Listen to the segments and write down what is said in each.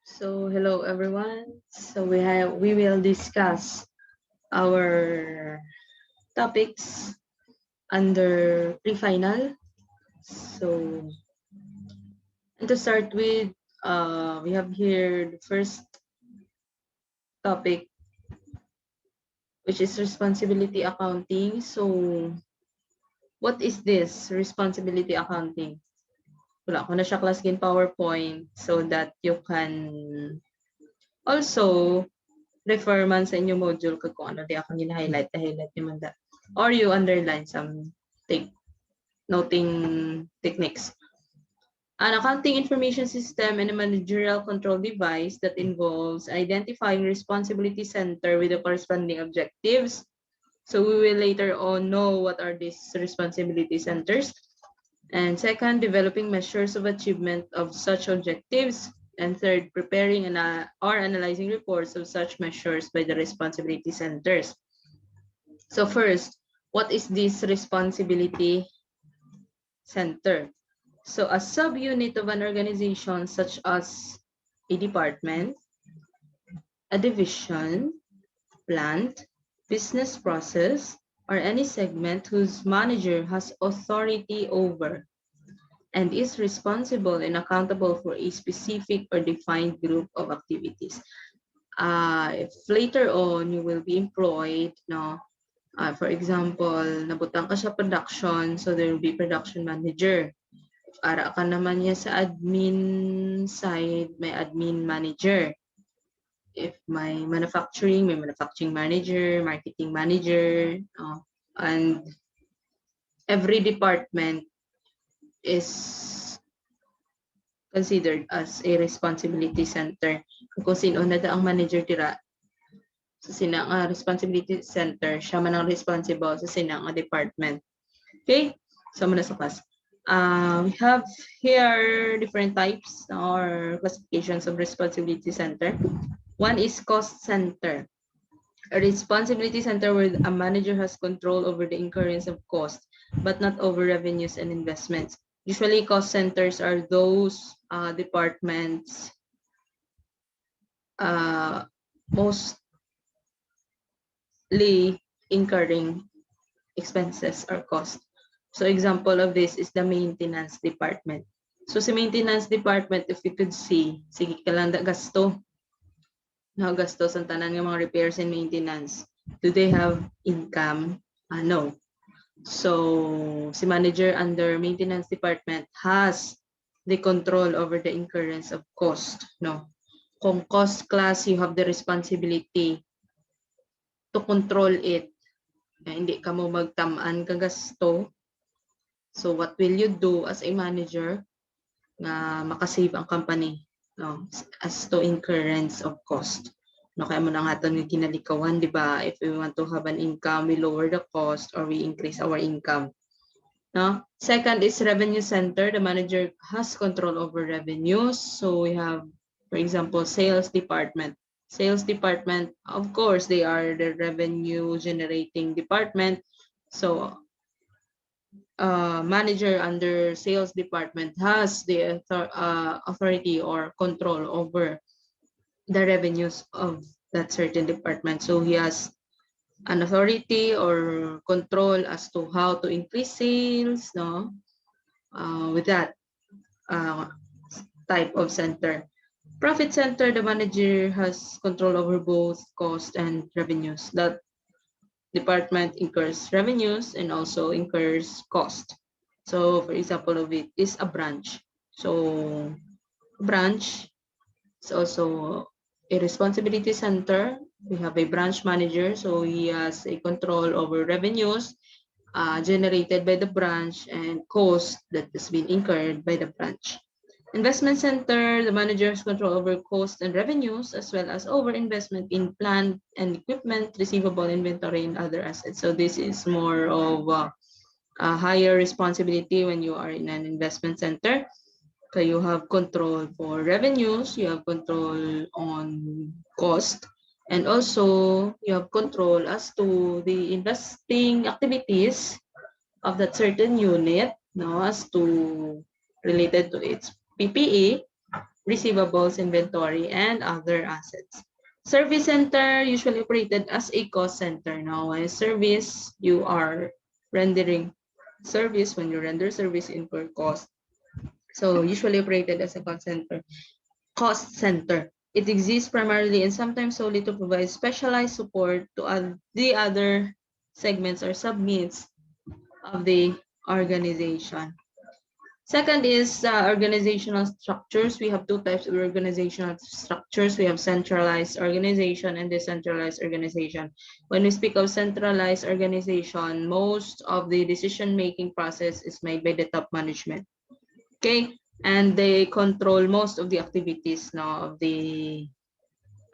Hello everyone. We will discuss our topics under pre-final. So and to start with, we have here the first topic, which is responsibility accounting. So what is this responsibility accounting? Wala ko na siya class in PowerPoint so that you can also refer man sa inyong module kung ano di akong highlight nyo man that. Or you underline some noting techniques. An accounting information system and a managerial control device that involves identifying responsibility center with the corresponding objectives. So we will later on know what are these responsibility centers. And second, developing measures of achievement of such objectives. And third, preparing or analyzing reports of such measures by the responsibility centers. So first, what is this responsibility center? So a subunit of an organization such as a department, a division, plant, business process, or any segment whose manager has authority over and is responsible and accountable for a specific or defined group of activities. If later on you will be employed, for example, nabutang ka sa production, so there will be production manager. If ara ka naman niya sa admin side, may admin manager. If may manufacturing manager, marketing manager, and every department is considered as a responsibility center. Kung sino na ang manager tira, sa sina nga responsibility center, siya man ang responsible sa sina nga department. Okay? So muna sa class. We have here different types or classifications of responsibility center. One is cost center. A responsibility center where a manager has control over the incurrence of cost, but not over revenues and investments. Usually, cost centers are those departments mostly incurring expenses or cost. So example of this is the maintenance department. So sa maintenance department, if you could see, sige ka lang gasto. Gasto sa tanan ng mga repairs and maintenance. Do they have income? No. So si manager under maintenance department has the control over the incurrence of cost. No. Kung cost class, you have the responsibility to control it. Hindi ka mo magtamaan ka gasto. So what will you do as a manager na makasave ang company, no, as to incurrence of cost? No, kaya mo na nga ito yung kinalikawan, di ba? If we want to have an income, we lower the cost or we increase our income. No? Second is revenue center. The manager has control over revenues. So we have, for example, sales department. Sales department, of course, they are the revenue generating department. So manager under sales department has the authority or control over the revenues of that certain department. So he has an authority or control as to how to increase sales, no? With that type of center. Profit center, the manager has control over both cost and revenues. That department incurs revenues and also incurs cost. So for example of it is a branch. So branch is also a responsibility center. We have a branch manager, so he has a control over revenues generated by the branch and cost that has been incurred by the branch. Investment center, the manager has control over cost and revenues as well as over investment in plant and equipment, receivable inventory, and other assets. So this is more of a higher responsibility when you are in an investment center. So you have control for revenues, you have control on cost, and also you have control as to the investing activities of that certain unit, no, as to related to its PPE, receivables, inventory, and other assets. Service center usually operated as a cost center. Now, in service, you are rendering service. When you render service, incur cost. So usually operated as a cost center. It exists primarily and sometimes solely to provide specialized support to the other segments or subunits of the organization. Second is organizational structures. We have two types of organizational structures. We have centralized organization and decentralized organization. When we speak of centralized organization, most of the decision-making process is made by the top management. Okay, and they control most of the activities now of the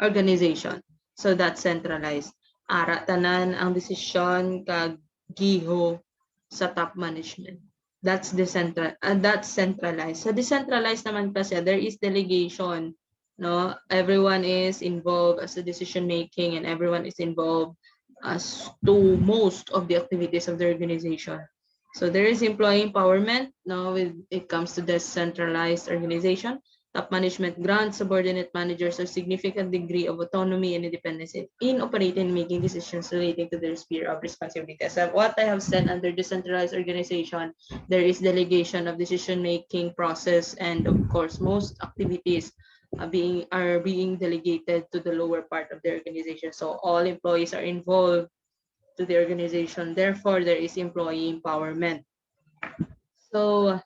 organization. So that's centralized. Ara tanan ang desisyon kag giho sa top management. That's that's centralized. So decentralized naman kasi there is delegation, no? Everyone is involved as the decision making and everyone is involved as to most of the activities of the organization. So there is employee empowerment, no, when it comes to decentralized organization. Top management grants subordinate managers a significant degree of autonomy and independence in operating and making decisions relating to their sphere of responsibility. As what I have said, under decentralized organization, there is delegation of decision-making process, and of course, most activities are being delegated to the lower part of the organization. So all employees are involved to the organization. Therefore, there is employee empowerment. So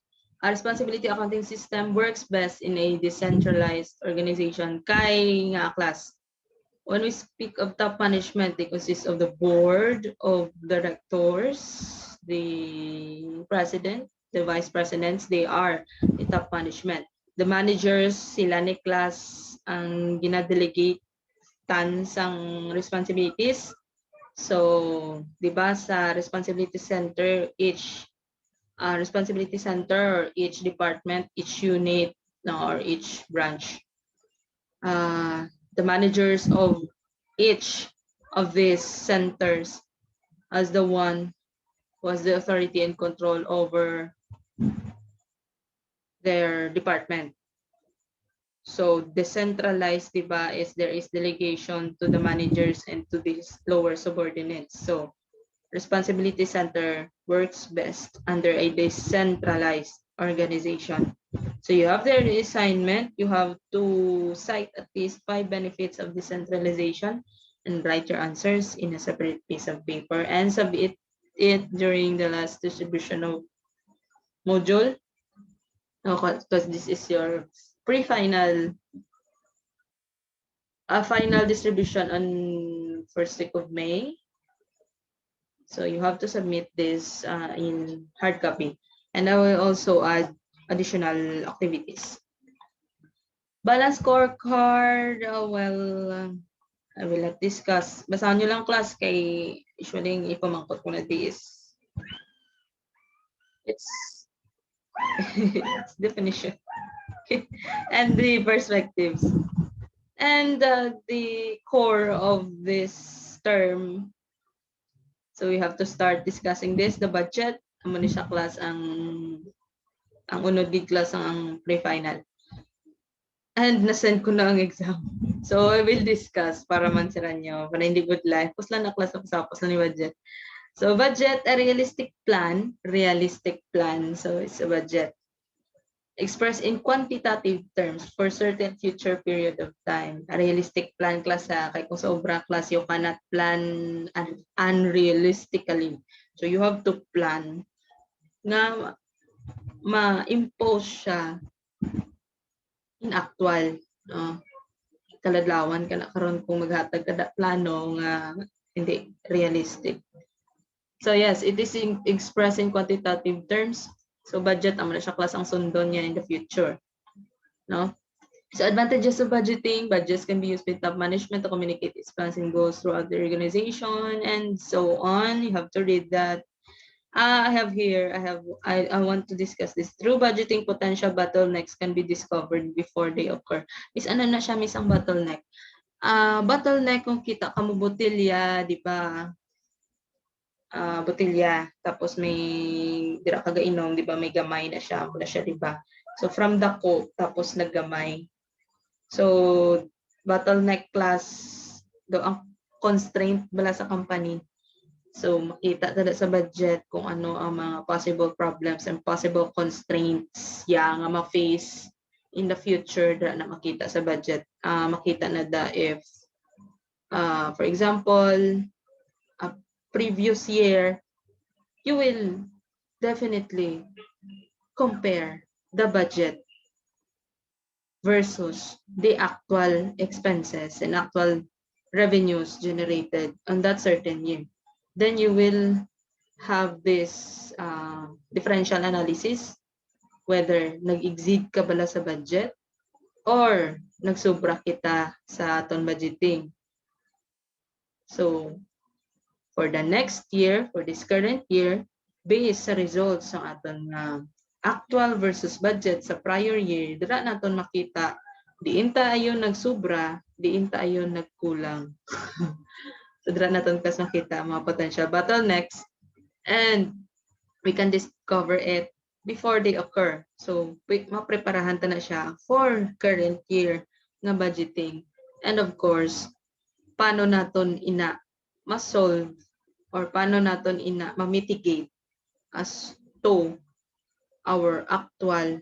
a responsibility accounting system works best in a decentralized organization. Kay nga class, when we speak of top management, it consists of the board of directors, the president, the vice presidents, they are the top management. The managers, sila ni class ang ginadelegate tan sang responsibilities. So, di ba sa responsibility center, each responsibility center, each department, each unit, no, or each branch. The managers of each of these centers as the one who has the authority and control over their department. So decentralized, diba, is there is delegation to the managers and to these lower subordinates. So responsibility center works best under a decentralized organization. So you have their assignment. You have to cite at least 5 benefits of decentralization and write your answers in a separate piece of paper and submit it during the last distribution of module. Because this is your pre-final final distribution on first week of May. So you have to submit this in hard copy. And I will also add additional activities. Balance scorecard, I will not discuss. Basahan nyo lang class kay usually yung ipamangkot ko na this. It's definition. And the perspectives. And the core of this term. So we have to start discussing this, the budget. Amo ni siya class ang unod gig class ang pre-final. And nasend ko na ang exam. So I will discuss para mansiran nyo. Para hindi good life. Pus lang na class na pasapos na ni budget. So budget, a realistic plan. Realistic plan. So it's a budget. Expressed in quantitative terms for certain future period of time. A realistic plan class ha. Kaya kung sobra class, you cannot plan unrealistically. So you have to plan na ma-impose siya in actual. Kaladlawan ka na karon kung maghatag kada plano nga hindi realistic. So yes, it is expressed in quantitative terms. So budget ang siya class ang sundon niya in the future. No? So advantages of budgeting. Budgets can be used by top management to communicate its plans and goals throughout the organization and so on. You have to read that. I want to discuss this. Through budgeting, potential bottlenecks can be discovered before they occur. Is ano na siya, misang bottleneck? Bottleneck kung kita kamo botilya, di ba? Botilya, tapos may dira kagainom, di ba? May gamay na siya, di ba? So from dako tapos naggamay. So bottleneck class do ang constraint bala sa company. So makita tada sa budget kung ano ang mga possible problems and possible constraints nga ma-face in the future na makita sa budget. Makita na da if for example, a previous year, you will definitely compare the budget versus the actual expenses and actual revenues generated on that certain year. Then you will have this differential analysis, whether nag-exceed ka bala sa budget or nagsobra kita sa aton budgeting. So, for the next year, for this current year, based sa results ng aton actual versus budget sa prior year, dira naton makita diin ta ayon nagsubra, diin ta ayon nagkulang. So dira naton kas makita mga potential bottlenecks and we can discover it before they occur. So mapreparahan ta na siya for current year nga budgeting. And of course, paano naton ina ma-solve or paano naton ina ma-mitigate as to our actual,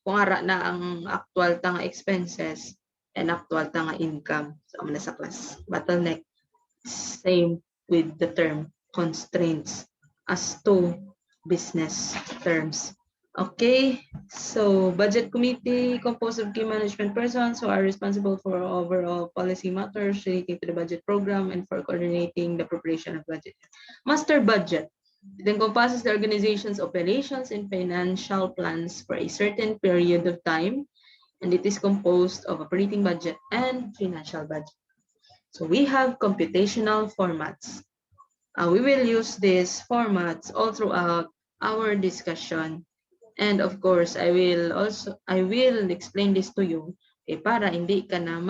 kung ara na ang actual tanga expenses and actual tanga income. So, amana sa class. Bottleneck, same with the term constraints as to business terms. Okay, so budget committee composed of key management persons who are responsible for overall policy matters relating to the budget program and for coordinating the preparation of budget. Master budget. It encompasses the organization's operations and financial plans for a certain period of time, and it is composed of operating budget and financial budget. So we have computational formats. We will use these formats all throughout our discussion. And of course, I will explain this to you para hindi ka na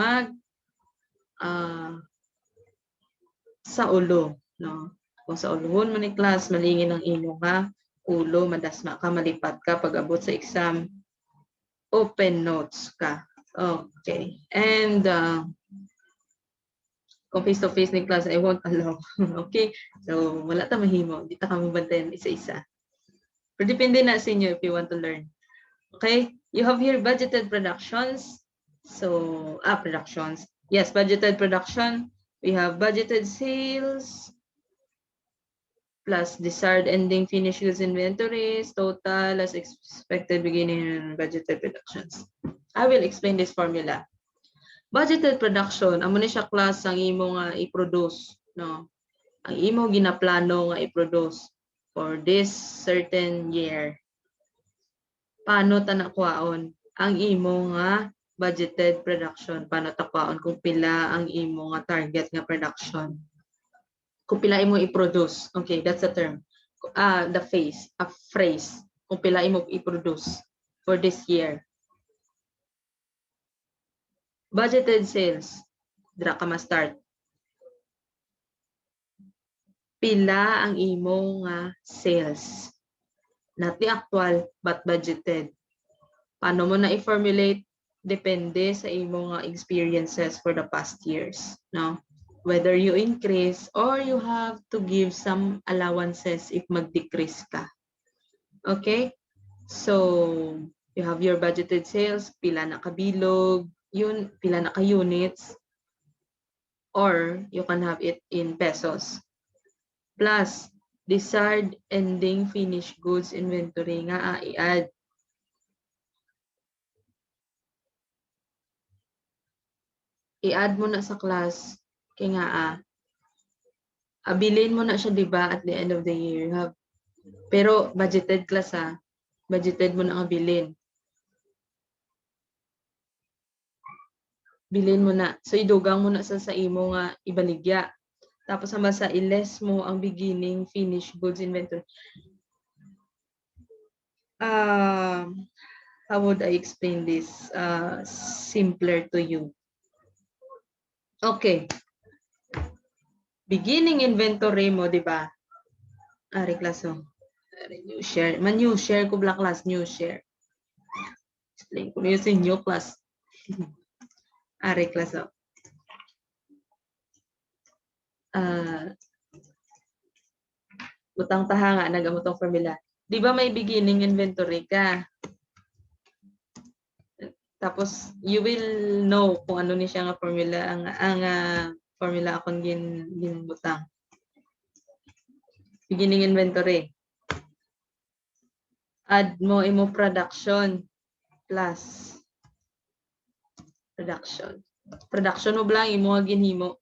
sa ulo, no? Kung sa uluhon man ni class, malingin ang imo nga ulo, madasma ka, malipat ka pag abot sa exam, open notes ka. Okay. And kung face-to-face ni class, I won't allow. Okay? So, wala ta mahimo. Di ta kami bantayan isa-isa. Pero depende na sa inyo if you want to learn. Okay? You have here budgeted productions. So, productions. Yes, budgeted production. We have budgeted sales plus desired ending finished goods inventories, total as expected beginning and budgeted productions. I will explain this formula. Budgeted production, amo ni siya class ang imo nga i-produce, no? Ang imo ginaplano nga i-produce for this certain year. Paano ta nakwaon ang imo nga budgeted production? Paano ta kwaon kung pila ang imo nga target nga production? Kung pila imo i-produce. Okay, that's the term. The phrase. Kung pila imo i-produce for this year. Budgeted sales. Dira ka ma-start. Pila ang imo nga sales. Not the actual, but budgeted. Paano mo na i-formulate? Depende sa imo nga experiences for the past years. No? Whether you increase or you have to give some allowances if mag-decrease ka. Okay? So, you have your budgeted sales, pila na kabilog, yun, pila na ka-units, or you can have it in pesos. Plus, desired ending finished goods inventory nga i-add. I-add mo na sa class kaya nga abilin mo na siya, di ba, at the end of the year. Pero budgeted class budgeted mo na ang bilin. Bilin mo na. So idugang mo na sa imo nga ibaligya. Tapos sama sa i-less mo ang beginning finished goods inventory. How would I explain this simpler to you? Okay. Beginning inventory mo, di ba? Ari class, new share. New share ko black class, new share. Explain ko na yun sa inyo, class. Are, class. Butang taha nga, nagamutong formula. Di ba may beginning inventory ka? Tapos, you will know kung ano ni siya nga formula, ang formula akong ginbutang. Beginning inventory. Add mo imo production plus production. Production mo lang imo ginhimo.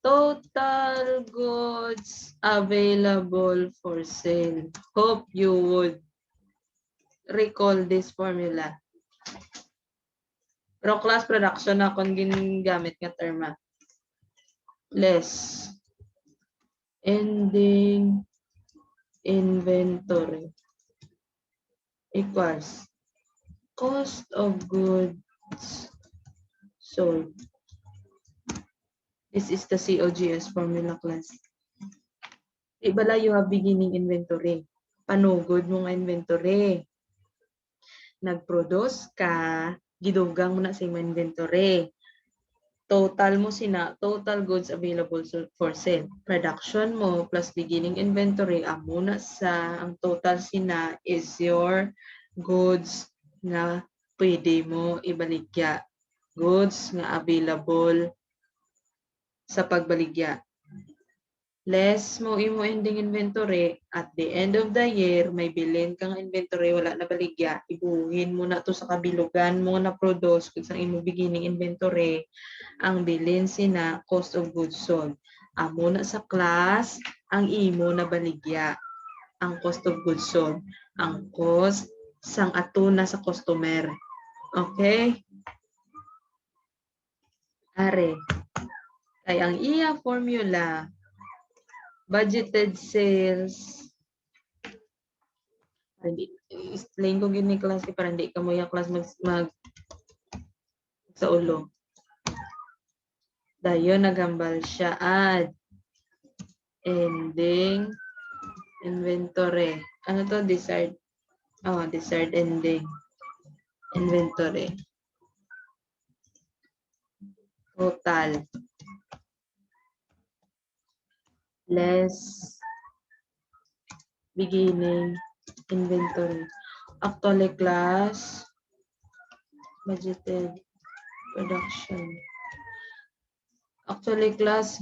Total goods available for sale. Hope you would recall this formula. Pero class production na akong ginagamit nga terma. Less ending inventory equals cost of goods sold. This is the COGS formula, class. Ibala you have beginning inventory. Panugod mo nga inventory. Nag-produce ka, gidugang mo na sa inventory. Total mo total goods available for sale. Production mo plus beginning inventory, ang total sina is your goods na pwede mo ibaligya. Goods nga available sa pagbaligya. Less mo imo ending inventory, at the end of the year, may bilin kang inventory, wala na baligya, ibuhin mo na to sa kabilugan mo na produce kung sa imo beginning inventory, ang bilin sina cost of goods sold. Amo na sa class, ang imo na baligya, ang cost of goods sold. Ang cost, sang ato na sa customer. Okay? Are. Kay ang iya formula, budgeted sales. Explain ko gini class para hindi ka mo yung class mag sa ulo. Dayon nagambal siya add ending inventory. Ano to? Desired ending inventory. Total. Less beginning inventory. Actually class, budgeted production. Actually class,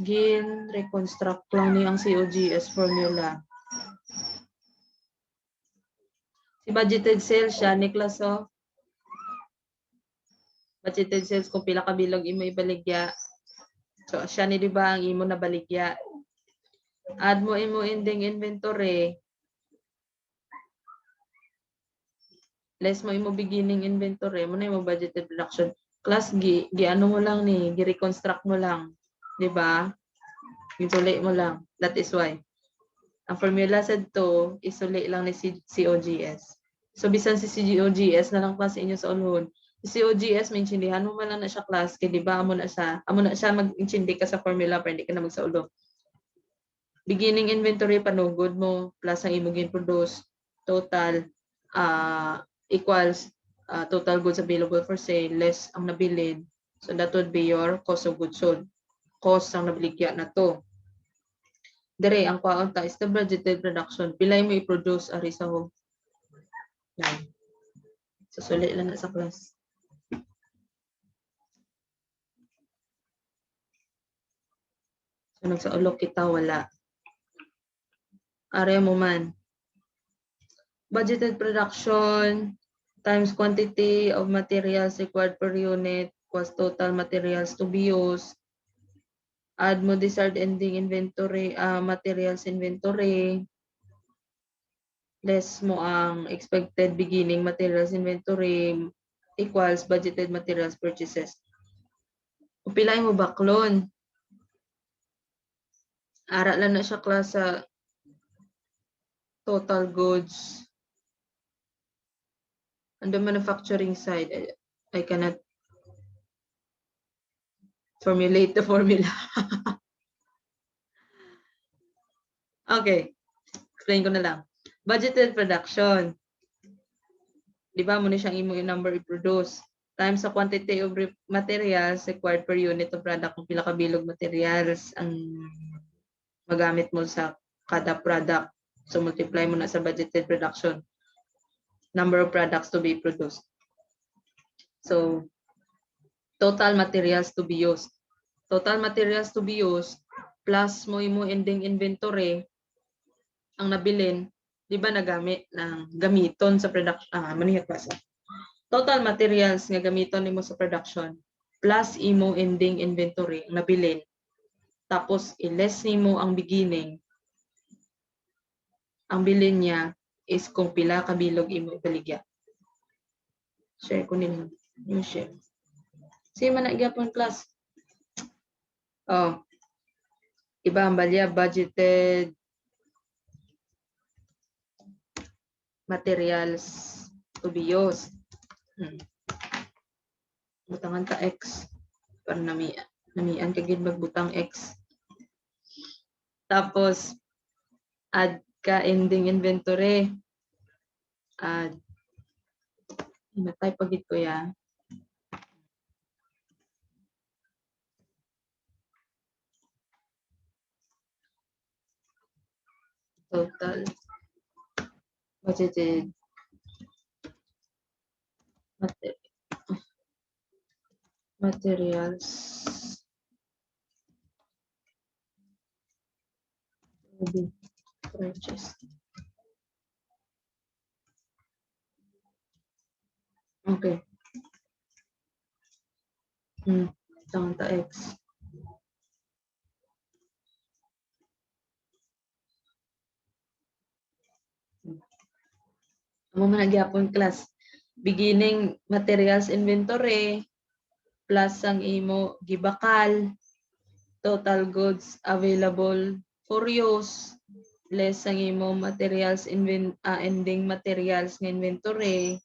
reconstruct lang ni ang COGS formula. Si budgeted sales siya ni class, oh. Budgeted sales kung pila ka bilog imo ibaligya. So siya ni di ba ang imo na baligya. Add mo imo ending inventory. Less mo imo beginning inventory, mo na imo budgeted production. Class ano mo lang ni, gi-reconstruct mo lang, di ba? Isuli mo lang. That is why. Ang formula sa to, isuli lang ni COGS. So bisan si COGS na lang class inyo sa ulhon. Si COGS maintindihan mo man lang na siya class, kay di ba amo na siya mag-intindi ka sa formula para hindi ka na magsaulo. Beginning inventory panugod mo plus ang imong gin-produce total equals total goods available for sale less ang nabilin. So that would be your cost of goods sold. Cost ang nabiligya na to. Dire ang kwaon ta is the budgeted production. Pilay mo i-produce ari sa home. So sulit lang na sa class. So nagsaulok kita wala. Are mo man. Budgeted production times quantity of materials required per unit equals total materials to be used. Add mo desired ending inventory, materials inventory. Less mo ang expected beginning materials inventory equals budgeted materials purchases. Upilay mo baklon. Ara lang na siya class sa total goods. On the manufacturing side, I cannot formulate the formula. Okay. Explain ko na lang. Budgeted production. Di ba mo na siyang imo yung number i-produce times sa quantity of materials required per unit of product kung pila ka bilog materials ang magamit mo sa kada product. So multiply mo na sa budgeted production number of products to be produced. So total materials to be used. Total materials to be used plus mo imo ending inventory ang nabilin, di ba nagamit ng gamiton sa production, manihit ba sa total materials nga gamiton nimo sa production plus imo ending inventory ang nabilin tapos i-less nimo ang beginning, ang bilin niya is kung pila ka bilog imo ibaligya. Share ko nila yung share. Sige man na gyapon class. Oh. Iba ang balya budgeted materials to be used. Butangan ta X para namian kagid magbutang X. Tapos add ka ending inventory. Add. Imatay pagit ko ya. Total budgeted materials to be purchased. Okay. Tangta X. Amo man gyapon class. Beginning materials inventory plus ang imo gibakal total goods available for use less ang imo materials ending materials nga inventory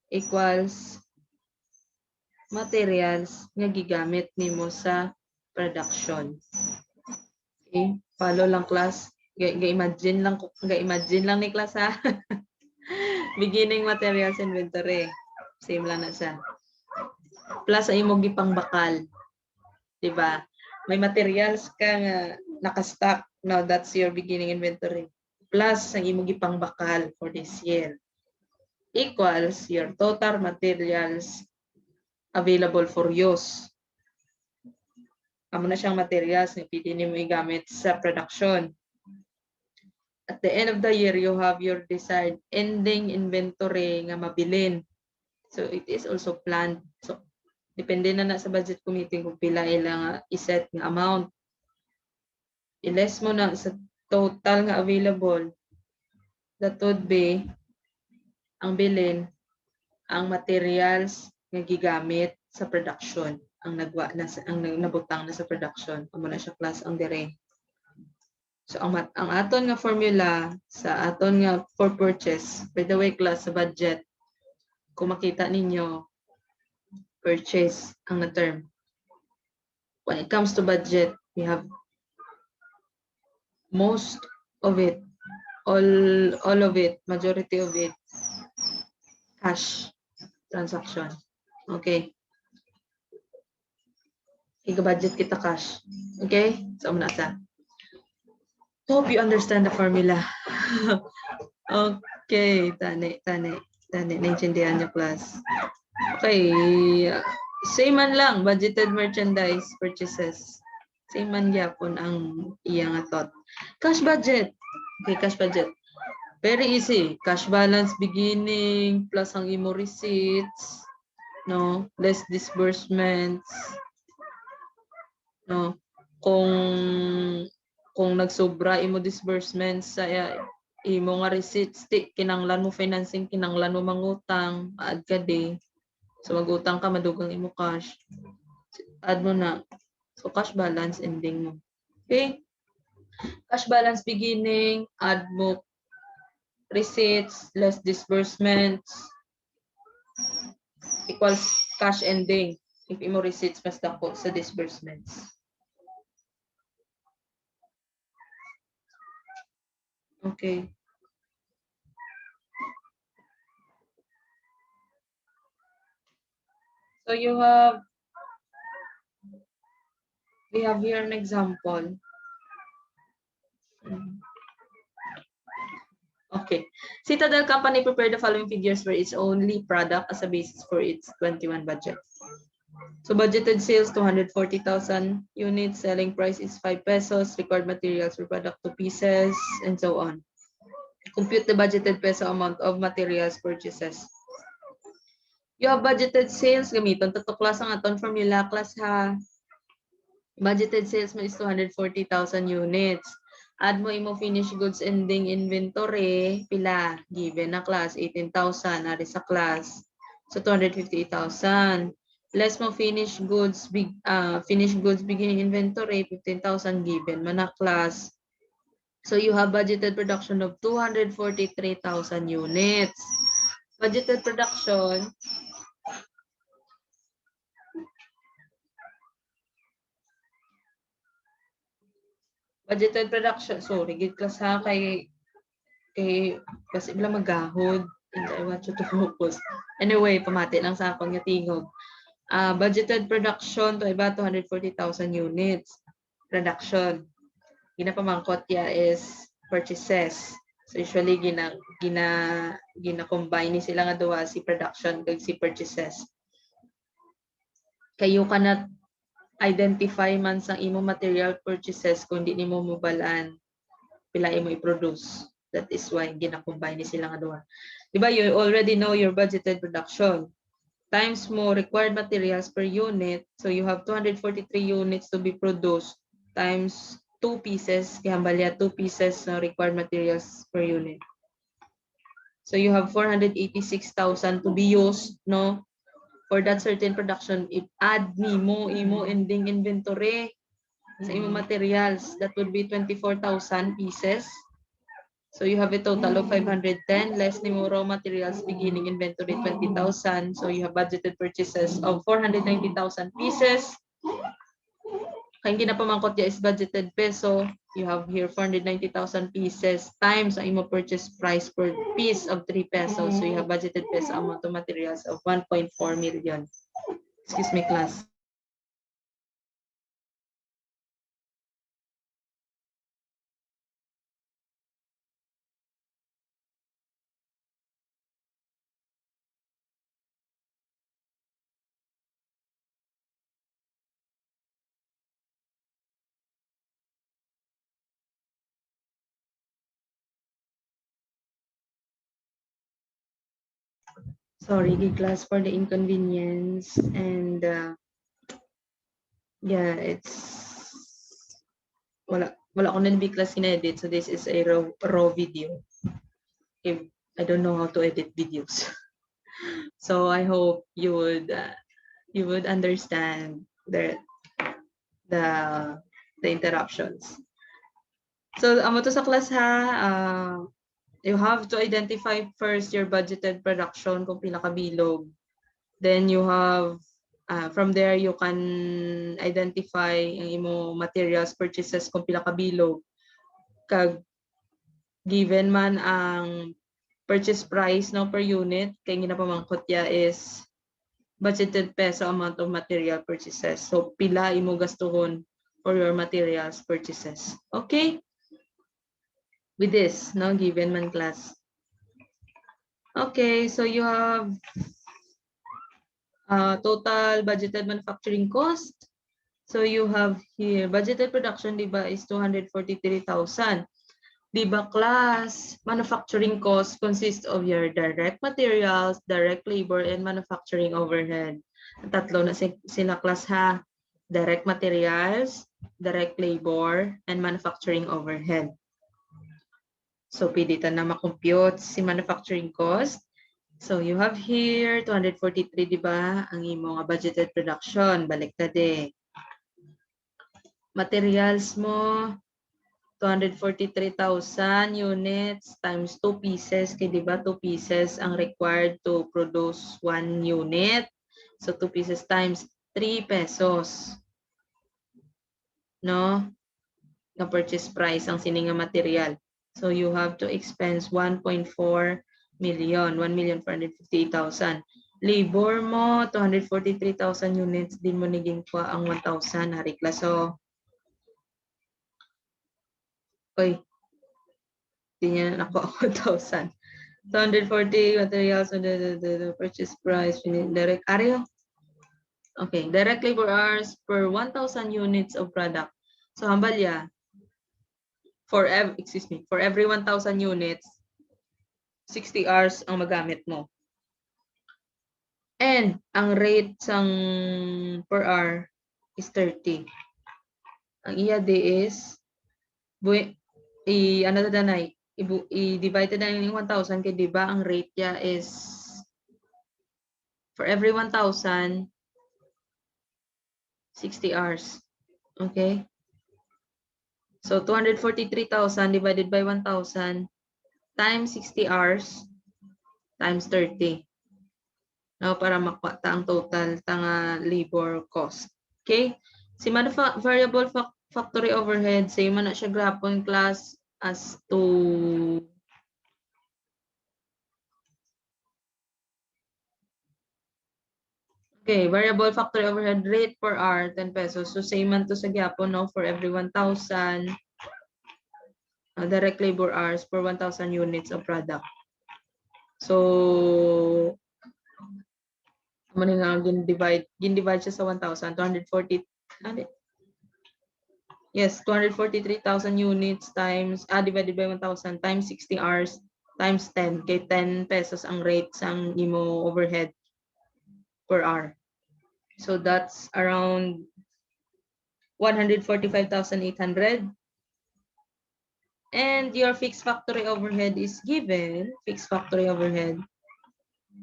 equals materials nga gigamit nimo sa production. Okay, follow lang class. Ga-imagine lang ni class ha. Beginning materials inventory. Same lang na siya. Plus sa imo gipang bakal. 'Di ba? May materials ka nga naka-stock. Now that's your beginning inventory. Plus ang imo gipang bakal for this year equals your total materials available for use. Amo na siyang materials nga pwede nimo igamit sa production. At the end of the year, you have your desired ending inventory nga mabilin. So it is also planned. So depende na sa budget committee kung pila ilang iset nga amount. I-less mo na sa total nga available. That would be ang bilin, ang materials nga gigamit sa production. Ang nabutang na sa production. Amo na siya class ang dire. So ang aton nga formula sa aton nga for purchase, by the way class sa budget, kung makita ninyo purchase ang na term. When it comes to budget, we have most of it, all of it, majority of it, cash transaction. Okay. Iga-budget kita cash. Okay? So muna sa. Hope you understand the formula. Okay, tani. Naintindihan niyo class. Okay, same man lang, budgeted merchandise purchases. Same man gyapon ang iya nga thought. Cash budget. Okay, cash budget. Very easy. Cash balance beginning plus ang imo receipts, no? Less disbursements. No? Kung nagsobra imo disbursements sa imo nga receipts, kinanglan mo financing, kinanglan mo mangutang, add ka di. So magutang ka, madugang imo cash. Add mo na. So cash balance ending mo. Okay? Cash balance beginning, add mo receipts, less disbursements, equals cash ending. If imo receipts mas dako sa disbursements. Okay. So we have here an example. Okay. Citadel Company prepared the following figures for its only product as a basis for its 21 budget. So budgeted sales 240,000 units, selling price is 5 pesos, required materials for product 2 pieces, and so on. Compute the budgeted peso amount of materials purchases. You have budgeted sales, gamiton to class ang aton formula class ha. Budgeted sales mo is 240,000 units. Add mo imo finished goods ending inventory, pila? Given na class, 18,000, ari sa class. So 258,000. Less mo finished goods beginning inventory, 15,000 given man na class. So you have budgeted production of 243,000 units. Budgeted production, sorry, gid class ha, kay kasi bila magahod. I want you to focus. Anyway, pamati lang sa akong tingog. Budgeted production to iba 240,000 units. Production. Ginapamangkot ya is purchases. So usually gina-combine ni sila nga duha, si production kag si purchases. Kayo cannot identify man sa imo material purchases kung di nimo mobalaan pila imo i-produce. That is why gina-combine ni sila nga duha. Diba, you already know your budgeted production. Times mo required materials per unit. So you have 243 units to be produced times 2 pieces. Kaya balya 2 pieces na required materials per unit. So you have 486,000 to be used, no? For that certain production, if add imo ending inventory sa imo materials, that would be 24,000 pieces. So you have a total of 510 less nimo raw materials beginning inventory 20,000. So you have budgeted purchases of 490,000 pieces. Kaya ginapamangkot ya is budgeted peso. You have here 490,000 pieces times ang imo purchase price per piece of 3 pesos. So you have budgeted peso amount of materials of 1.4 million. Excuse me, class. Sorry, class, for the inconvenience, and yeah, it's wala ko na class in-edit, so this is a raw video. If I don't know how to edit videos, so I hope you would understand the interruptions. So amo to sa class ha. You have to identify first your budgeted production kung pila ka bilog. Then you have from there you can identify ang imo materials purchases kung pila ka bilog. Kag given man ang purchase price no per unit kay ginapamangkot ya is budgeted peso amount of material purchases. So pila imo gastuhon for your materials purchases. Okay? With this, no, given man class. Okay, so you have total budgeted manufacturing cost. So you have here budgeted production, diba, is 243,000. Diba, class, manufacturing cost consists of your direct materials, direct labor, and manufacturing overhead. Tatlo na sila, class ha. Direct materials, direct labor, and manufacturing overhead. So, pwede ta na makompute si manufacturing cost. So, you have here 243, di ba? Ang imong budgeted production. Balik ta de. Materials mo, 243,000 units times 2 pieces. Kaya di ba 2 pieces ang required to produce 1 unit. So, 2 pieces times 3 pesos. No? Na purchase price ang sininga material. So you have to expense 1.4 million, 1,458,000. Labor mo, 243,000 units, din mo naging kwa ang 1,000, hari klaso. Oy, di niya na ako 1,000. 240 materials, the purchase price, direct, ariyo. Okay, direct labor hours per 1,000 units of product. So, hambalya, for every 1,000 units, 60 hours ang magamit mo. And ang rate sang per hour is 30. Ang iya is ano na danay, i-divide na yung 1,000 kay di ba ang rate niya is for every 1,000 60 hours. Okay? So 243,000 divided by 1,000 times 60 hours times 30. No, para makuha ta ang total tanga labor cost. Okay? Si variable factory overhead, say man na siya grapon class as to okay, variable factory overhead rate per hour 10 pesos. So same man to sa gyapon no for every 1,000 direct labor hours per 1,000 units of product. So ano nga gin-divide siya sa 1,000 240 yes, 243,000 units times divided by 1,000 times 60 hours times 10 kay 10 pesos ang rate sang imo overhead per hour. So that's around 145,800. And your fixed factory overhead is given, fixed factory overhead,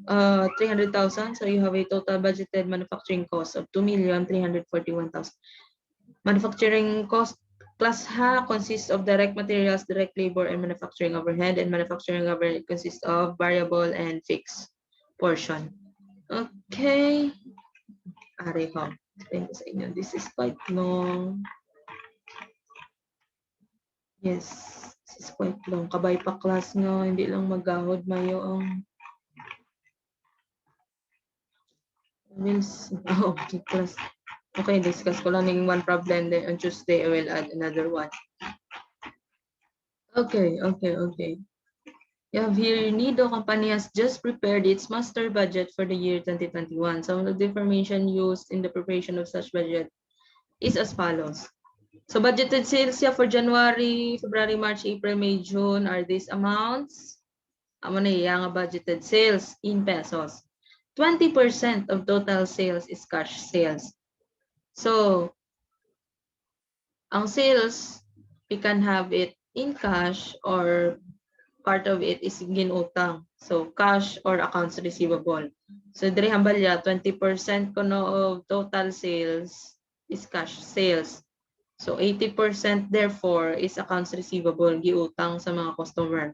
300,000. So you have a total budgeted manufacturing cost of 2,341,000. Manufacturing cost class H consists of direct materials, direct labor, and manufacturing overhead. And manufacturing overhead consists of variable and fixed portion. Okay. Areho. Explain ko sa inyo. This is quite long. Yes, this is quite long. Kabay pa class nga, hindi lang magahod mayo ang means okay class. Okay, discuss ko lang ng one problem then on Tuesday I will add another one. Okay. You have here Nido company has just prepared its master budget for the year 2021. Some of the information used in the preparation of such budget is as follows. So budgeted sales for January, February, March, April, May, June are these amounts. Amo na iya nga budgeted sales in pesos. 20% of total sales is cash sales. So ang sales, we can have it in cash or part of it is ginutang. So cash or accounts receivable. So diri hambalya 20% kuno of total sales is cash sales. So 80% therefore is accounts receivable, giutang sa mga customer.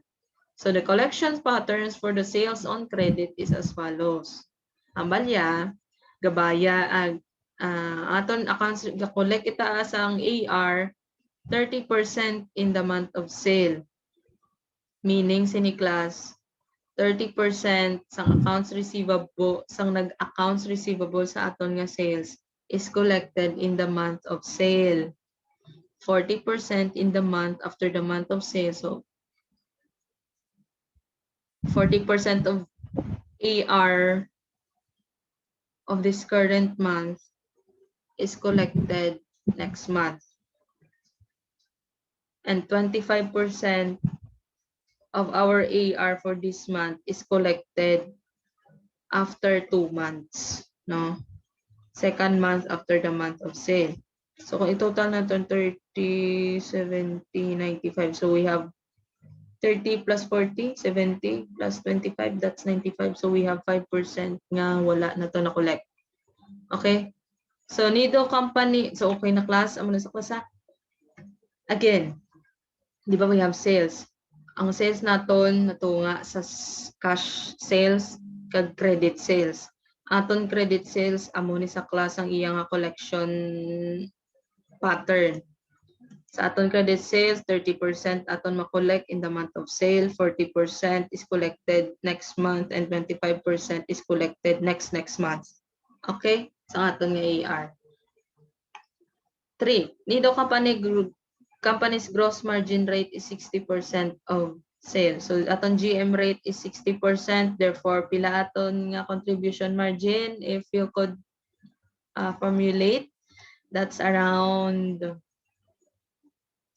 So the collection patterns for the sales on credit is as follows. Ambalya, gabaya aton accounts ga-collect ita ang AR 30% in the month of sale. Meaning sini class 30% sang accounts receivable sang nag-accounts receivable sa aton nga sales is collected in the month of sale. 40% in the month after the month of sale. So 40% of AR of this current month is collected next month. And 25% of our AR for this month is collected after 2 months, no? Second month after the month of sale. So kung i-total natin 30, 70, 95. So we have 30 plus 40, 70 plus 25, that's 95. So we have 5% nga wala na to na collect. Okay? So Nido company, so okay na class, amo na sa klasa. Again, di ba we have sales? Ang sales naton natunga sa cash sales kag credit sales. Aton credit sales amo ni sa class ang iyang collection pattern. Sa aton credit sales, 30% aton makollect in the month of sale, 40% is collected next month, and 25% is collected next month. Okay? Sa aton nga AR. 3. Nido company's gross margin rate is 60% of sales. So aton GM rate is 60%. Therefore, pila aton nga contribution margin, if you could formulate, that's around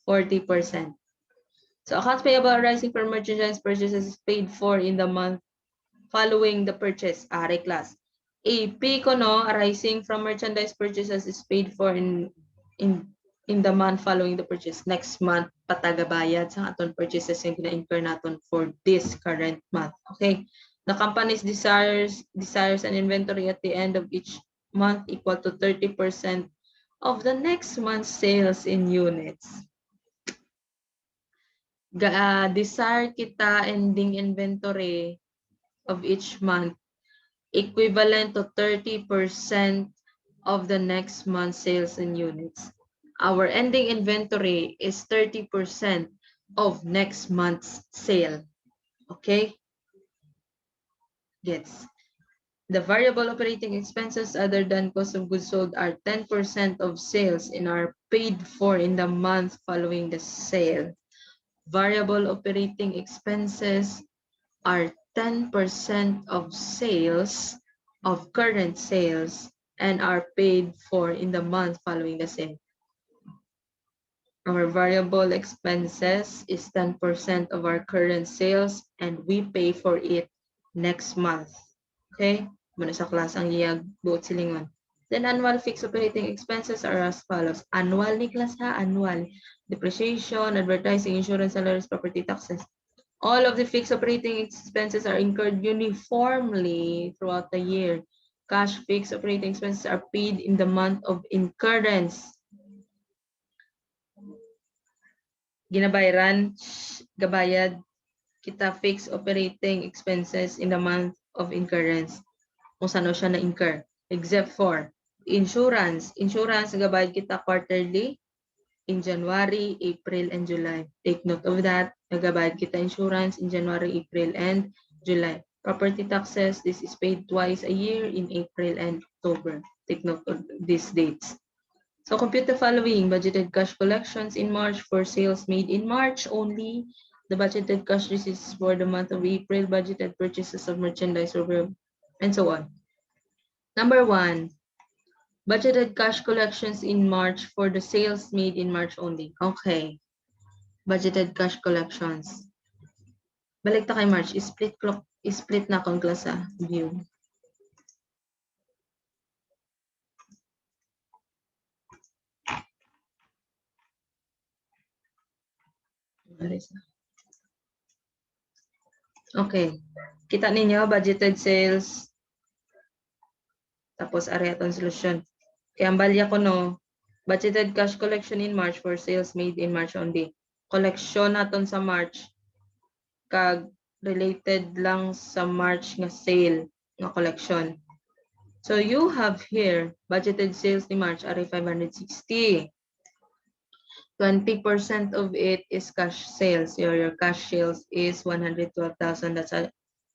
40%. So accounts payable arising from merchandise purchases is paid for in the month following the purchase. Are class. AP ko no, arising from merchandise purchases is paid for in the month following the purchase. Next month, patagabayad sa aton purchases yung gina-incur naton for this current month. Okay? The company's desires an inventory at the end of each month equal to 30% of the next month's sales in units. Desire kita ending inventory of each month equivalent to 30% of the next month's sales in units. Our ending inventory is 30% of next month's sale. Okay? Yes. The variable operating expenses other than cost of goods sold are 10% of sales and are paid for in the month following the sale. Variable operating expenses are 10% of sales, of current sales, and are paid for in the month following the sale. Our variable expenses is 10% of our current sales, and we pay for it next month. Okay? Muna sa class ang iyag buot silingon. Then annual fixed operating expenses are as follows. Annual ni class ha, annual. Depreciation, advertising, insurance, salaries, property taxes. All of the fixed operating expenses are incurred uniformly throughout the year. Cash fixed operating expenses are paid in the month of incurrence. Ginabayaran, gabayad kita fixed operating expenses in the month of incurrence. Kung saan siya na-incur. Except for insurance. Insurance, gabayad kita quarterly in January, April, and July. Take note of that. Nagabayad kita insurance in January, April, and July. Property taxes, this is paid twice a year in April and October. Take note of these dates. So compute the following. Budgeted cash collections in March for sales made in March only. The budgeted cash receipts for the month of April, budgeted purchases of merchandise, and so on. Number 1. Budgeted cash collections in March for the sales made in March only. Okay. Budgeted cash collections. Balik ta kay March. Split na akong class view. Okay. Kita ninyo, budgeted sales. Tapos, area atong solution. Kaya ang balya ko no, budgeted cash collection in March for sales made in March only. Collection naton sa March, kag related lang sa March nga sale nga collection. So you have here, budgeted sales ni March are 560. 20% of it is cash sales. Your cash sales is 112,000.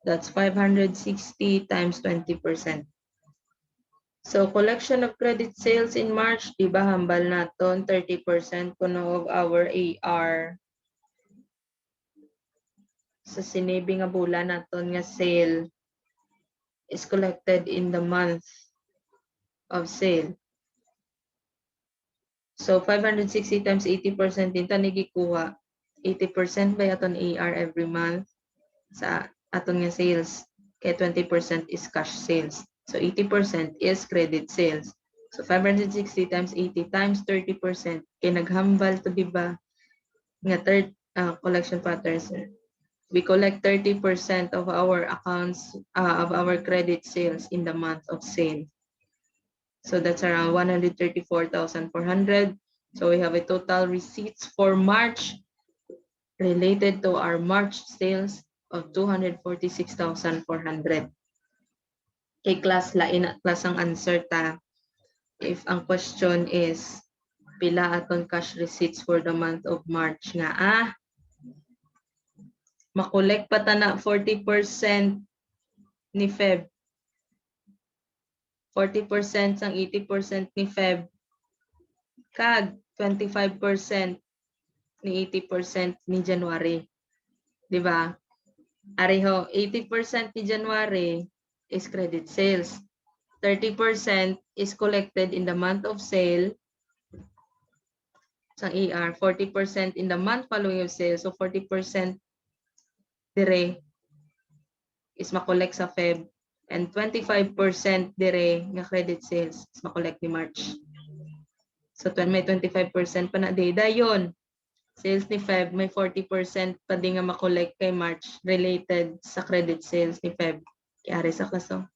That's 560 times 20%. So collection of credit sales in March, diba hambal naton 30% kuno of our AR. Sa sinibing nga bulan naton nga sale is collected in the month of sale. So 560 times 80% din tani gikuha. 80% by aton AR every month sa aton nga sales. Kaya 20% is cash sales. So 80% is credit sales. So 560 times 80 times 30%. Kaya naghambal to diba nga third collection patterns. We collect 30% of our accounts of our credit sales in the month of sale. So that's around 134,400. So we have a total receipts for March related to our March sales of 246,400. Kay class lain at class ang answer ta. If ang question is Pila atong cash receipts for the month of March nga makolek pa ta na 40% ni Feb. 40% sang 80% ni Feb. Kag 25% ni 80% ni January. Di ba? Areho, 80% ni January is credit sales. 30% is collected in the month of sale sa ER, 40% in the month following of sale. So 40% dire is makolek sa Feb and 25% dire nga credit sales is makolek ni March. So may 25% pa na day dayon. Sales ni Feb may 40% pa din nga makolek kay March related sa credit sales ni Feb. Kaya sa kaso.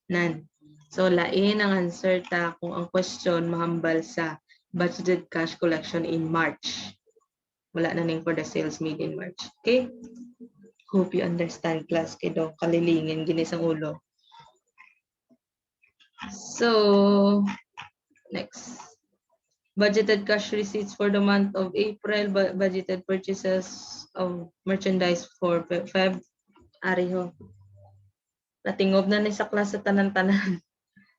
Nan. So lain ang answer ta kung ang question mahambal sa budgeted cash collection in March. Wala na ning for the sales made in March. Okay? Hope you understand class kay do kalilingin gini sang ulo. So next. Budgeted cash receipts for the month of April, budgeted purchases of merchandise for Feb. Ariho. Natingob na ni sa class sa tanan-tanan.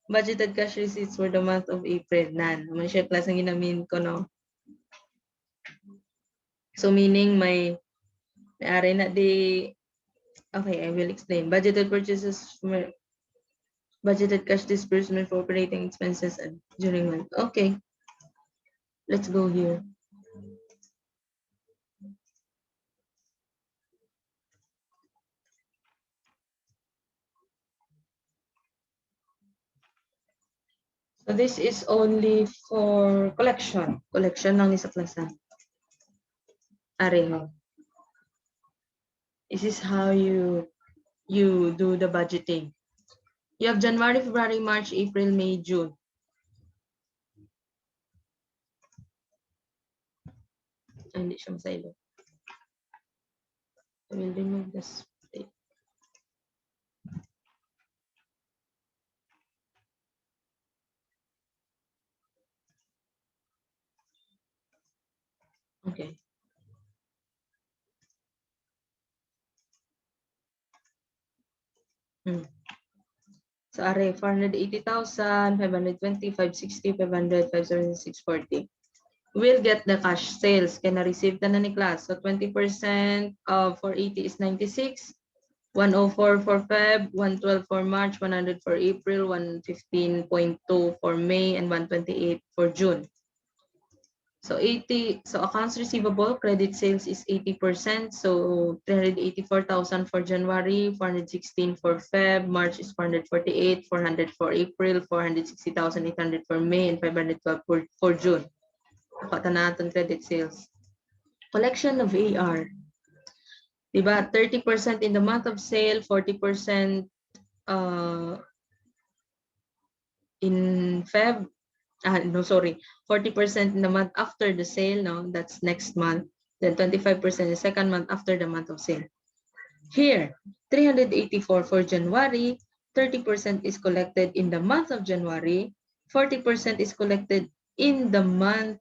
Budgeted cash receipts for the month of April. May share class ang ginamin ko, no? So meaning may naari na di, okay, I will explain. Budgeted purchases, budgeted cash disbursement for operating expenses during month. Okay. Let's go here. So this is only for collection. Collection lang ni sa klasa. Areho. This is how you do the budgeting. You have January, February, March, April, May, June. Hindi siya masaylo. I will remove this. Okay. So, are 480,000, 520, 560, 500, 576, 40. We'll get the cash sales. Kaya na-receive na ni class. So, 20% of 480 is 96. 104 for Feb, 112 for March, 100 for April, 115.2 for May, and 128 for June. So accounts receivable, credit sales is 80%. So 384,000 for January, 416 for Feb, March is 448, 400 for April, 460,800 for May, and 512 for June. Nakata natin credit sales. Collection of AR. Diba? 30% in the month of sale, 40% in Feb. 40% in the month after the sale, no, that's next month. Then 25% the second month after the month of sale. Here, 384 for January, 30% is collected in the month of January, 40% is collected in the month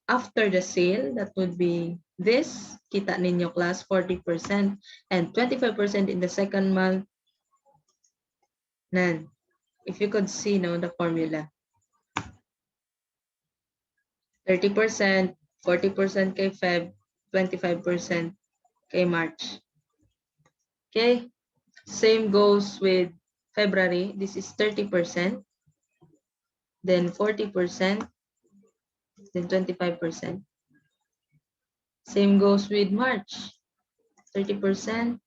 after the sale, that would be this, kita ninyo class, 40%, and 25% in the second month. Nan, if you could see, no, the formula. 30%, 40% kay Feb, 25% kay March. Okay, same goes with February. This is 30%, then 40%, then 25%. Same goes with March. 30%,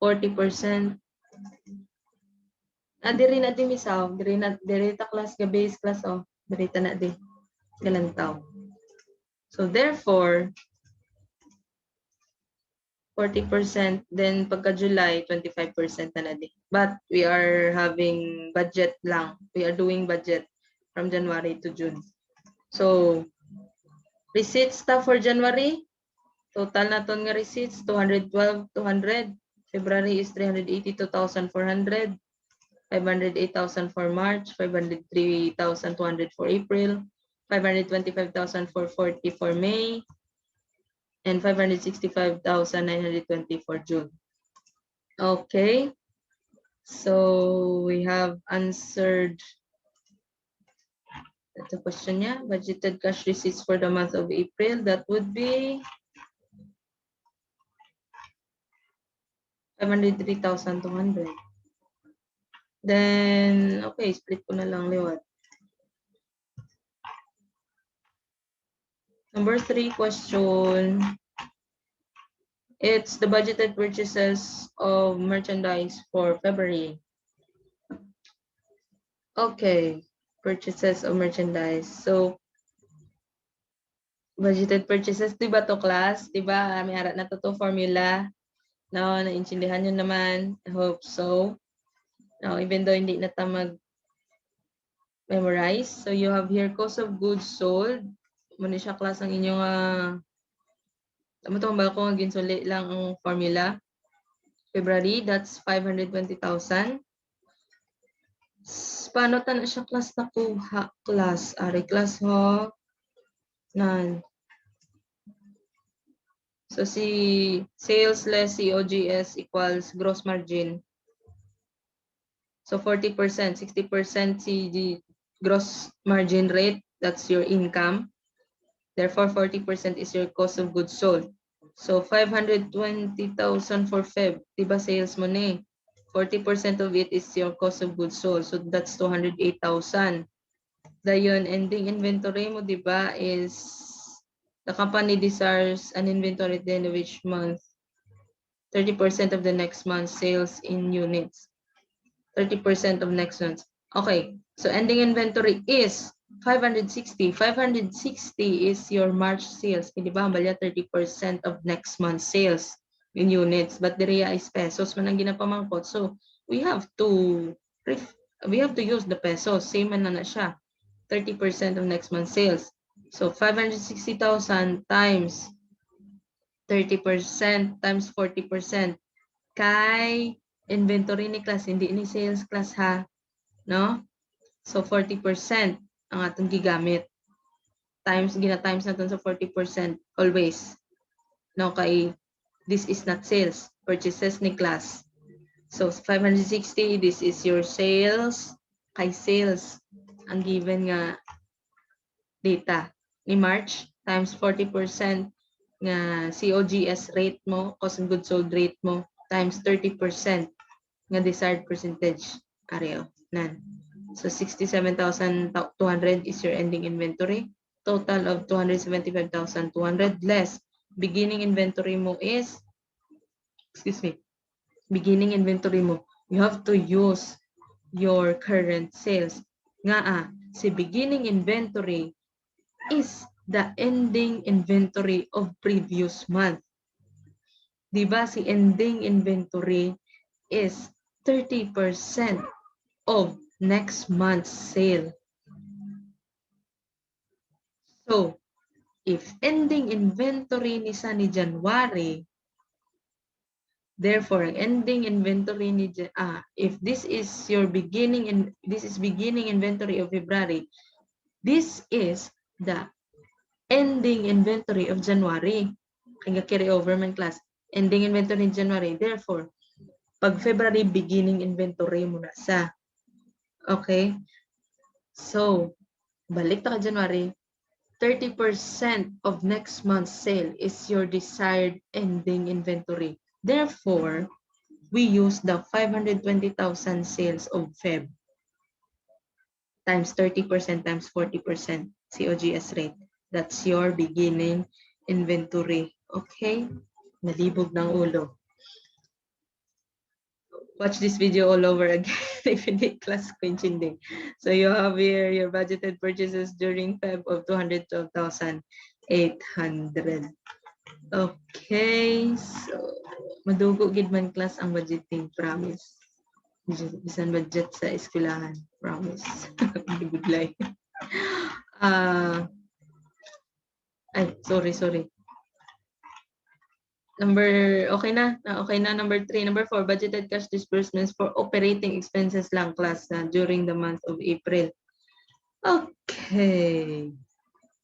40%. Diri na di misaw, diri ta class ga base class diri ta na di. Galantaw. So therefore, 40%, then pagka July, 25% na din. But we are having budget lang. We are doing budget from January to June. So, receipts ta for January, total na ton nga receipts, 212,200. February is 382,400. 508,000 for March, 503,200 for April, 525,000 for 40 for May, and 565,920 for June. Okay, so we have answered the question niya. Budgeted cash receipts for the month of April, that would be 503,200. Then, okay, split ko na lang liwat. Number 3 question. It's the budgeted purchases of merchandise for February. Okay, purchases of merchandise. So, budgeted purchases, diba to class? Diba? May harap na to formula. No, naintindihan nyo naman. I hope so. No, even though hindi na ta memorize. So, you have here cost of goods sold. Muna siya class ang inyong tama to ba ko ginsuli lang ang formula. February, that's 520,000. Paano ta na siya class nakuha? Class, ari class ho. Nan. So, si sales less COGS equals gross margin. So, 40%, 60% si gross margin rate, that's your income. Therefore, 40% is your cost of goods sold. So, 520,000 for Feb. Diba sales mo na 40% of it is your cost of goods sold. So, that's 208,000. Dayon, ending inventory mo, diba, is the company desires an inventory at the end of each month. 30% of the next month's sales in units. 30% of next month. Okay, so ending inventory is 560. 560 is your March sales. Di ba? Balya 30% of next month's sales in units. But the rea is pesos man ang ginapamangkot. So we have to use the pesos. Same man na siya. 30% of next month's sales. So 560,000 times 30% times 40%. Kay inventory ni class, hindi ni sales class ha. No? So 40% ang atong gigamit. Gina-times natin sa 40% always. No, kay this is not sales. Purchases ni class. So 560, this is your sales. Kay sales, ang given nga data ni March times 40% nga COGS rate mo, cost of goods sold rate mo, times 30% nga desired percentage. Areo. Nan. So 67,200 is your ending inventory. Total of 275,200 less. Beginning inventory mo is, beginning inventory mo, you have to use your current sales. Nga si beginning inventory is the ending inventory of previous month. Diba si ending inventory is 30% of next month's sale. So, if ending inventory ni January, therefore, ending inventory ni if this is your beginning inventory of February, this is the ending inventory of January. Kaya carry over man class. Ending inventory in January. Therefore, pag February, beginning inventory mo na sa. Okay? So, balik ta ka January, 30% of next month's sale is your desired ending inventory. Therefore, we use the 520,000 sales of Feb times 30% times 40% COGS rate. That's your beginning inventory. Okay? Nalibog ng ulo. Watch this video all over again if you need class ko intindi. So you have here your budgeted purchases during Feb of 212,800. Okay, so madugo gid man class ang budgeting, promise. Bisan budget sa eskwelahan, promise. Biglay. Sorry. Okay na. Number 3. Number 4, budgeted cash disbursements for operating expenses lang class during the month of April. Okay.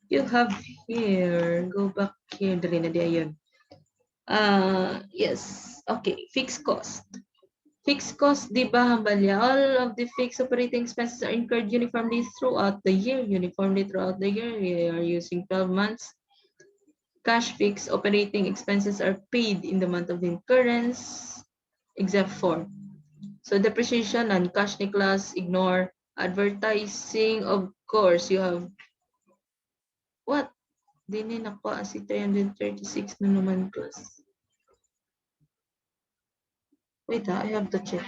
You have here, go back here, dali na di ayun. Yes, okay, fixed cost. Fixed cost, di ba, Hambalya? All of the fixed operating expenses are incurred uniformly throughout the year. Uniformly throughout the year, we are using 12 months. Cash fixed operating expenses are paid in the month of incurrence, except for. So depreciation and cash ni class, ignore. Advertising, of course, you have, what? Dini nako si 336 na naman class. Wait, I have to check.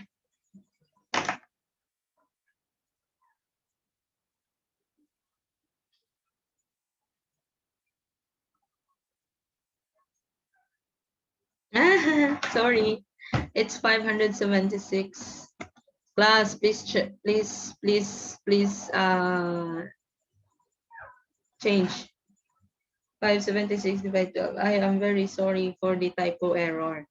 Sorry, it's 576. Class, please, please, change. 576 divided 12. I am very sorry for the typo error.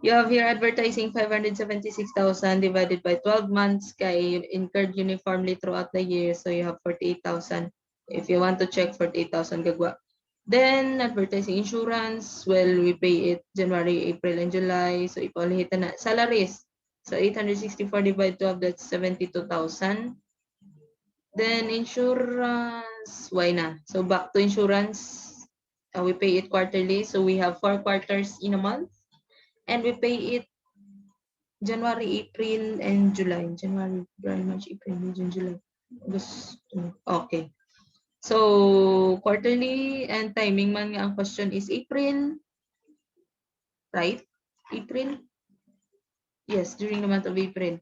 You have here advertising 576,000 divided by 12 months kay incurred uniformly throughout the year. So you have 48,000. If you want to check 48,000 gagwa. Then advertising insurance, well, we pay it January, April, and July. So ipaulihitan na. Salaries. So 864 divided 12, that's 72,000. Then insurance, why na? So back to insurance, we pay it quarterly. So we have 4 quarters in a month. And we pay it January, April, and July. January, February, March, April, May, June, July. August. Okay. So, quarterly and timing man nga ang question is April, right? April? Yes, during the month of April.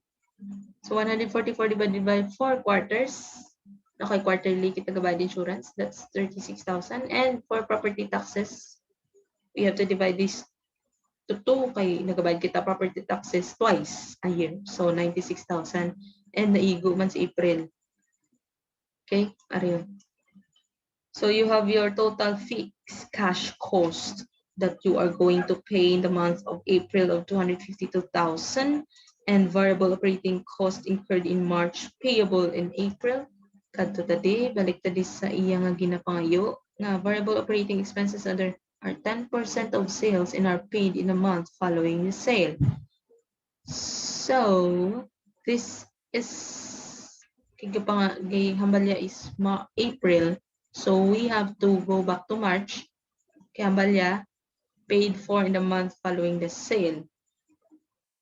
So, 144 divided by 4 quarters. Okay, quarterly kita gabay insurance. That's 36,000. And for property taxes, we have to divide this to 2 kay nagabayad kita property taxes twice a year. So, 96,000. And naigo man sa April. Okay, ariyo. So you have your total fixed cash cost that you are going to pay in the month of April of 252,000 and variable operating cost incurred in March payable in April. Kadto tadi, balik tadi sa iya nga ginapangayo na variable operating expenses are 10% of sales and are paid in a month following the sale. So this is hambalya is April. So we have to go back to March. Kaya hambalya paid for in the month following the sale.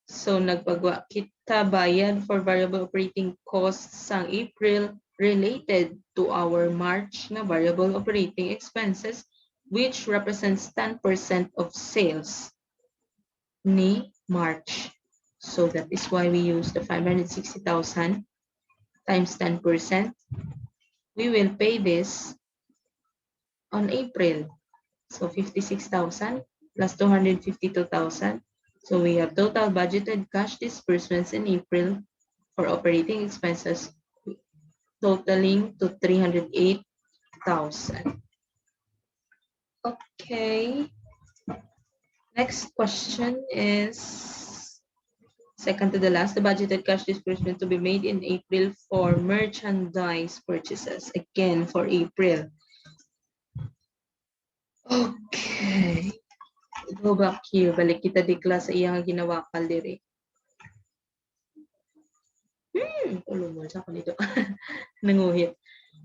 So nagpagwa kita bayad for variable operating costs sang April related to our March na variable operating expenses, which represents 10% of sales ni March. So that is why we use the 560,000 times 10%. We will pay this on April. So 56,000 plus 252,000. So we have total budgeted cash disbursements in April for operating expenses totaling to 308,000. Okay. Next question is second to the last, the budgeted cash disbursement to be made in April for merchandise purchases. Again, for April. Okay. Go back here. Balik kita di class sa iyang ginawa diri. Ulumol sa ako nito. Nanguhit.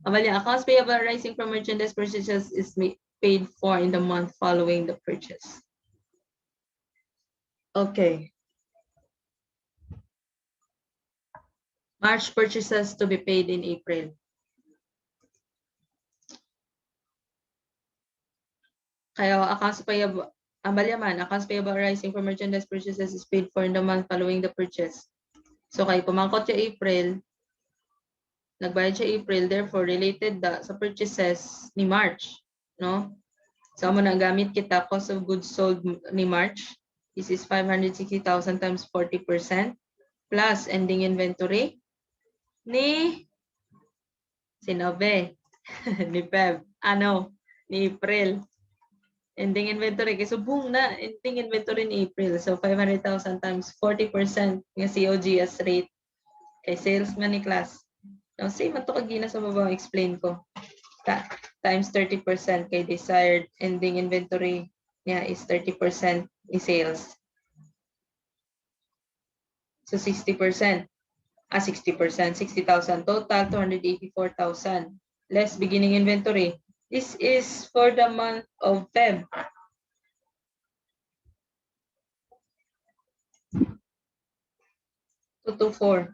Amalya, accounts payable arising from merchandise purchases is paid for in the month following the purchase. Okay. March purchases to be paid in April. Kaya accounts payable, amalya man, accounts payable arising from merchandise purchases is paid for in the month following the purchase. So kay pumangkot siya April, nagbayad siya April, therefore related sa purchases ni March, no? So mo na gamit kita cost of goods sold ni March. This is 560,000 times 40% plus ending inventory ni Sinobe, ni Feb, ni April. Ending inventory, kasi subong na, ending inventory ni April. So 500,000 times 40% ng COGS rate kay sales man ni class. Now, same man ito kagina sa baba, explain ko. times 30% kay desired ending inventory niya is 30% in sales. So 60%. 60%, 60,000 total, 284,000. Less beginning inventory. This is for the month of Feb. 224.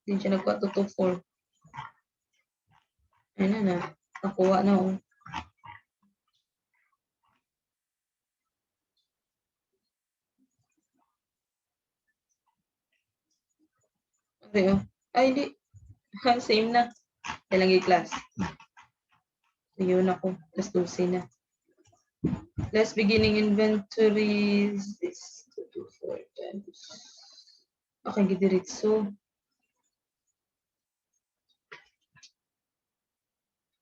Hindi siya nagkuha 224. Ayun na. Nakuha na. Oh. Okay, oh. Ay, hindi. Same na. Kailang i-class. So, yun ako. Plus 12 na. Less beginning inventories. This 224 times. Okay, gidiritso.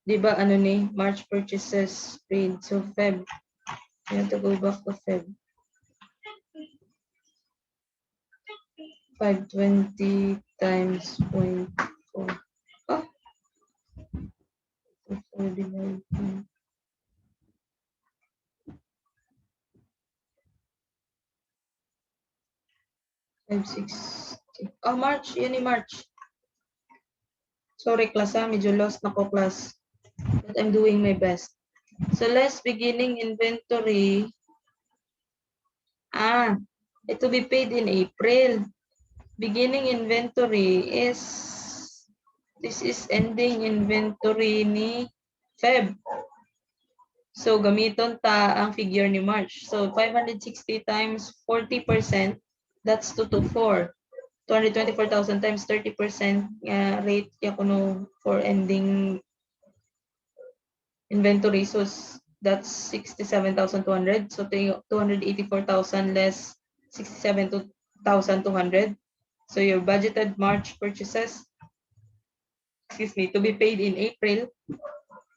Diba, ano ni? March purchases paid. So, Feb. I have to go back to Feb. 520 times 0.4. Oh. 4 divided by 560. Oh, March. Yan ni March. Sorry, class ha. Medyo lost na ko, class. But I'm doing my best. So, less beginning inventory. It will be paid in April. Beginning inventory is, this is ending inventory ni Feb. So, gamiton ta ang figure ni March. So, 560 times 40%, that's 224. 224,000 times 30% rate kaya kuno for ending inventory. So, that's 67,200. So, 284,000 less 67,200. So, your budgeted March purchases, to be paid in April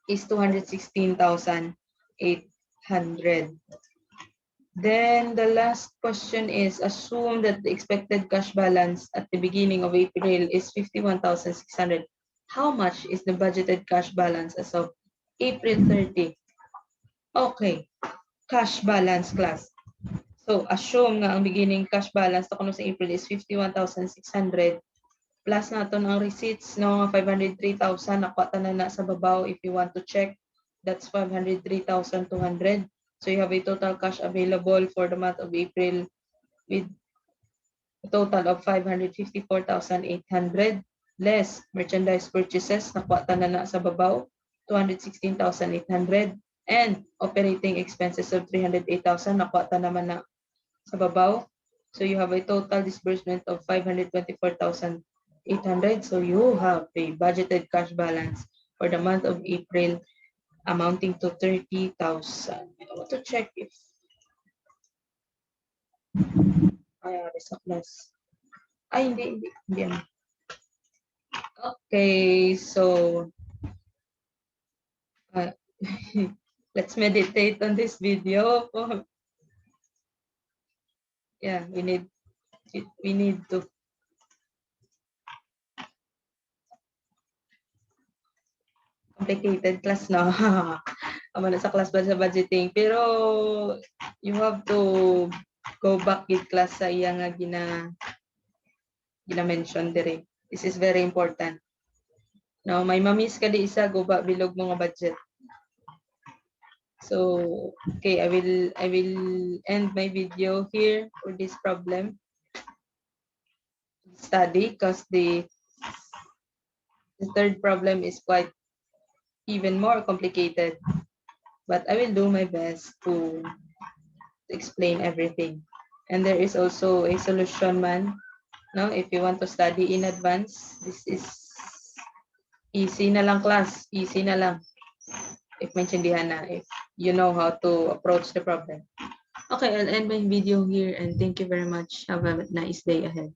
is 216,800. Then the last question is, assume that the expected cash balance at the beginning of April is 51,600. How much is the budgeted cash balance as of April 30? Okay, cash balance, class. So assume nga ang beginning cash balance sa April is 51,600. Plus natin ang receipts no 503,000 nakuha na sa babaw. If you want to check, that's 503,200. So you have a total cash available for the month of April with a total of 554,800 less merchandise purchases nakuha na sa babaw 216,800 and operating expenses of 308,000 nakuha naman na sa babaw. So you have a total disbursement of 524,800. So you have a budgeted cash balance for the month of April amounting to 30,000. I want to check if sa class. Hindi. Okay, so let's meditate on this video. Yeah, we need to. Complicated class, no? Amana sa class ba sa budgeting. Pero you have to go back with class sa iyang gina-mention dire. This is very important. No, may mamis ka di isa go back bilog mga budget. So, okay, I will end my video here for this problem. Study because the third problem is quite even more complicated. But I will do my best to explain everything. And there is also a solution man. No, if you want to study in advance, this is easy na lang class, easy na lang. If maintindihan na, if you know how to approach the problem. Okay, I'll end my video here and thank you very much. Have a nice day ahead.